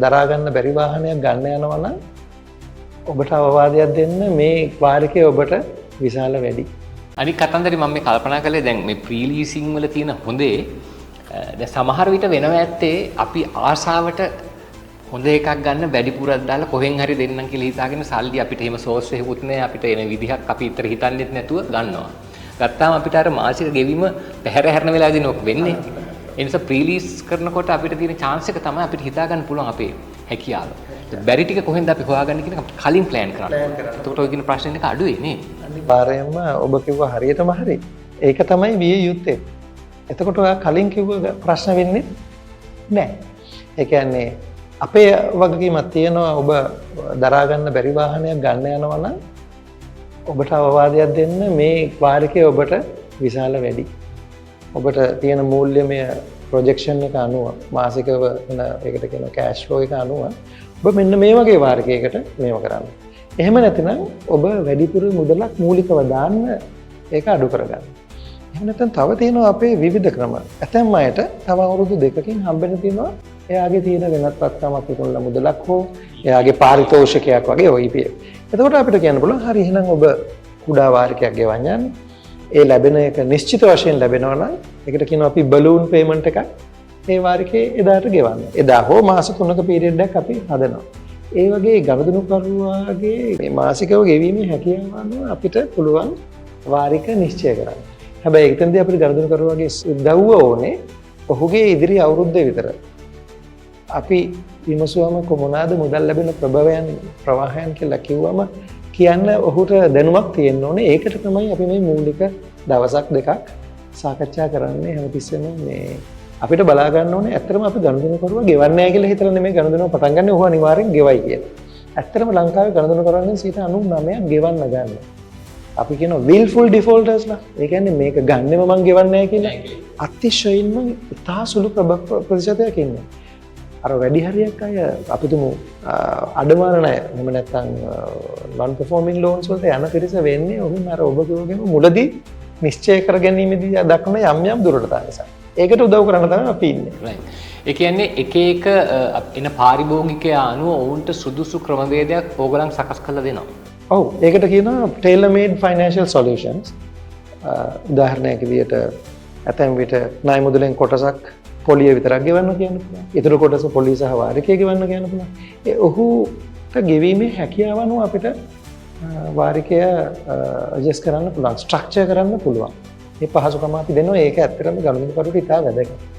දරා ගන්න බැරි වාහනයක් ගන්න යනවා නම් ඔබට අවවාදයක් දෙන්න මේ වාරිකය ඔබට විශාල වැඩි. අනික කතන්දරේ මම මේ කල්පනා කළේ දැන් මේ ප්‍රී ලීසින් වල තියෙන හොඳේ දැන් සමහර විට වෙනවා ඇත්තේ අපි ආසාවට හොඳ එකක් ගන්න වැඩිපුරක් දාලා කොහෙන් හරි දෙන්නම් කියලා හිතාගෙන සල්ලි අපිට එහෙම සෝස් එකකුත් නැහැ අපිට එන විදිහක් අපි ඉතර හිතන්නේත් නැතුව ගන්නවා. ගත්තාම අපිට අර මාසික ගෙවීම පැහැර හැරෙන වෙලාවදී නෝක වෙන්නේ. ඒ නිසා ප්‍රී ලීස් කරනකොට අපිට තියෙන chance එක තමයි අපිට හිතා ගන්න පුළුවන් අපේ හැකියාව. බැරි ටික කොහෙන්ද අපි හොයාගන්නේ කියන එක කලින් plan කරන්න. එතකොට ඔය කියන ප්‍රශ්න එක අඩුයි නේ. අනිවාර්යයෙන්ම ඔබ කිව්වා හරියටම හරි. ඒක තමයි විය යුත්තේ. එතකොට ඔයා කලින් කිව්ව ප්‍රශ්න වෙන්නේ නැහැ. ඒ කියන්නේ අපේ වගකීමක් තියෙනවා ඔබ දරා ගන්න බැරි වාහනයක් ගන්න යනවා නම් ඔබට අවවාදයක් දෙන්න මේ වාරිකය ඔබට විශාල වැඩි. ඔබට තියෙන මූල්‍යමය ප්‍රොජෙක්ෂන් එක අනුව මාසිකව වෙන ඒකට කියන කෑෂ් ෆ්ලෝ එක අනුව ඔබ මෙන්න මේ වගේ වාරිකයකට මේව කරන්න. එහෙම නැතිනම් ඔබ වැඩිපුර මුදලක් මූලිකව දාන්න ඒක අඩු කරගන්න. එහෙම නැත්නම් තව තියෙනවා අපේ විවිධ ක්‍රම. ඇතැම් අයට තව අවුරුදු 2කින් හම්බෙන්න තියෙනවා එයාගේ තියෙන වෙනත් පත්කමක් විකුණලා මුදලක් හෝ එයාගේ පාරිතෝෂිකයක් වගේ OEP. එතකොට අපිට කියන්න පුළුවන් හරි එහෙනම් ඔබ කුඩා වාරිකයක් ගෙවන්න යන්න. ඒ ලැබෙන එක නිශ්චිත වශයෙන් ලැබෙනවා නම් ඒකට කියනවා අපි බලූන් පේමන්ට් එකක් ඒ වාරිකේ එදාට ගෙවන්න. එදා හෝ මාස 3ක පීරියඩ් එකක් අපි හදනවා. ඒ වගේ ගනුදෙනුකරුවාගේ මේ මාසිකව ගෙවීමේ හැකියාව අනුව අපිට පුළුවන් වාරික නිශ්චය කරන්න. හැබැයි එතෙන්දී අපිට ගනුදෙනුකරුවාගේ උදව්ව ඕනේ ඔහුගේ ඉදිරි අවුරුද්දේ විතර. අපි විමසුවම කොමුණාද මුදල් ලැබෙන ප්‍රභවයන් ප්‍රවාහයන් කියලා කිව්වම කියන්න ඔහුට දැනුමක් තියෙන්න ඕනේ. ඒකට තමයි අපි මේ මූලික දවසක් දෙකක් සාකච්ඡා කරන්නේ හැමතිස්සෙම මේ අපිට බලා ගන්න ඕනේ ඇත්තටම අපි ගනුදෙනුකරුවා ගෙවන්නේ නැහැ කියලා හිතලා නෙමෙයි ගනුදෙනුව පටන් ගන්න. ඔහු අනිවාර්යෙන් ගෙවයි කියලා. ඇත්තටම ලංකාවේ ගනුදෙනුකරුවන්ගෙන් 99%ක් ගෙවන්න ගන්න. අපි කියනවා willful defaulters ලා. ඒ කියන්නේ මේක ගන්නෙම මං ගෙවන්නේ නැහැ කියලා. අතිශයින්ම ඉතා සුළු ප්‍රතිශතයක් ඉන්නේ. අර වැඩි හරියක් අය අපි තුමු අඩමාන ණය එහෙම නැත්නම් non performing loans වලට යන පිරිස වෙන්නේ ඔහුන් අර ඔබ කියවගෙන මුලදී නිශ්චය කර ගැනීමේදී දක්වන යම් යම් දුරටතා නිසා. ඒකට උදව් කරන්න තමයි අපි ඉන්නේ. right. ඒ කියන්නේ එක එක එන පාරිභෝගිකයා අනුව ඔවුන්ට සුදුසු ක්‍රමවේදයක් ඕගලන් සකස් කරලා දෙනවා. ඔව් ඒකට කියනවා tailor made financial solutions. උදාහරණයක් විදියට ඇතැම් විට ණය මුදලෙන් කොටසක් පොලිය විතරක් ගෙවන්න කියන්න පුළුවන්. ඊටු කොටස පොලිය සහ වාරිකය ගෙවන්න කියන්න පුළුවන්. ඒ ඔහුට ගෙවීමේ හැකියාව අනුව අපිට වාරිකය ඇඩ්ජස්ට් කරන්න පුළුවන්, ස්ට්‍රක්චර් කරන්න පුළුවන්. මේ පහසුකම අපි දෙනවා. ඒක ඇත්තටම ගනුදෙනුකරුට ඉතා වැදගත්.